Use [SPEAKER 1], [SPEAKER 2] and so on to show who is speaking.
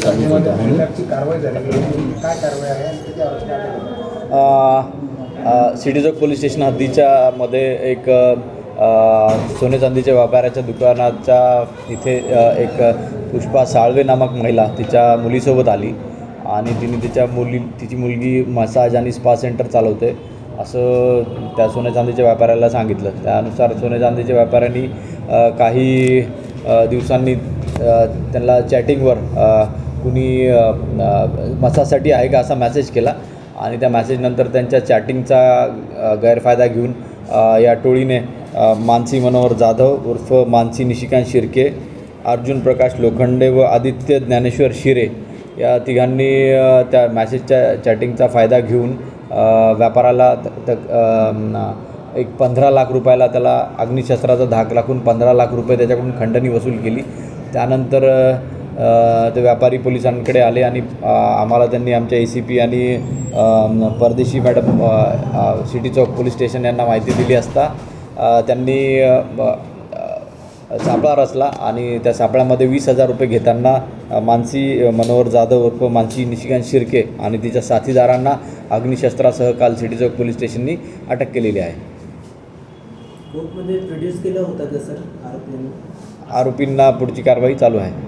[SPEAKER 1] चालूच होतं म्हणून सिटी चौक पोलीस स्टेशन हद्दीच्या मध्ये एक सोने चांदीच्या व्यापाऱ्याच्या दुकानाच्या इथे एक पुष्पा साळवे नामक महिला तिच्या मुलीसोबत आली आणि तिची मुलगी मसाज आणि स्पा सेंटर चालवते असं त्या सोने चांदीच्या व्यापाऱ्याला सांगितलं. त्यानुसार सोने चांदीच्या व्यापाऱ्यांनी काही दिवसांनी त्यांना चॅटिंगवर कुणी मसाजसाठी आहे का असा मेसेज केला आणि त्या मेसेजनंतर त्यांच्या चॅटिंगचा गैरफायदा घेऊन या टोळीने मानसी मनोहर जाधव उर्फ मानसी निशिकांत शिर्के, अर्जुन प्रकाश लोखंडे व आदित्य ज्ञानेश्वर शिरे या तिघांनी त्या मॅसेजच्या चॅटिंगचा फायदा घेऊन व्यापाराला एक 15 लाख रुपयाला त्याला अग्निशस्त्राचा धाक लागून 15 लाख रुपये त्याच्याकडून खंडणी वसूल केली. त्यानंतर ते व्यापारी पोलिसांकडे आले आणि आम्हाला त्यांनी आमच्या ACP आणि परदेशी मॅडम सिटी चौक पोलीस स्टेशन यांना माहिती दिली असता त्यांनी सापळा रचला आणि त्या सापळ्यामध्ये 20,000 रुपये घेताना मानसी मनोहर जाधव उर्फ मानसी निशिकांत शिर्के आणि तिच्या साथीदारांना अग्निशस्त्रासह काल सिटी चौक पोलीस स्टेशननी अटक केलेली आहे.
[SPEAKER 2] कोर्टमध्ये प्रोड्यूस केलं होतं का सर आरोपींना?
[SPEAKER 1] आरोपींना पुढची कारवाई चालू आहे.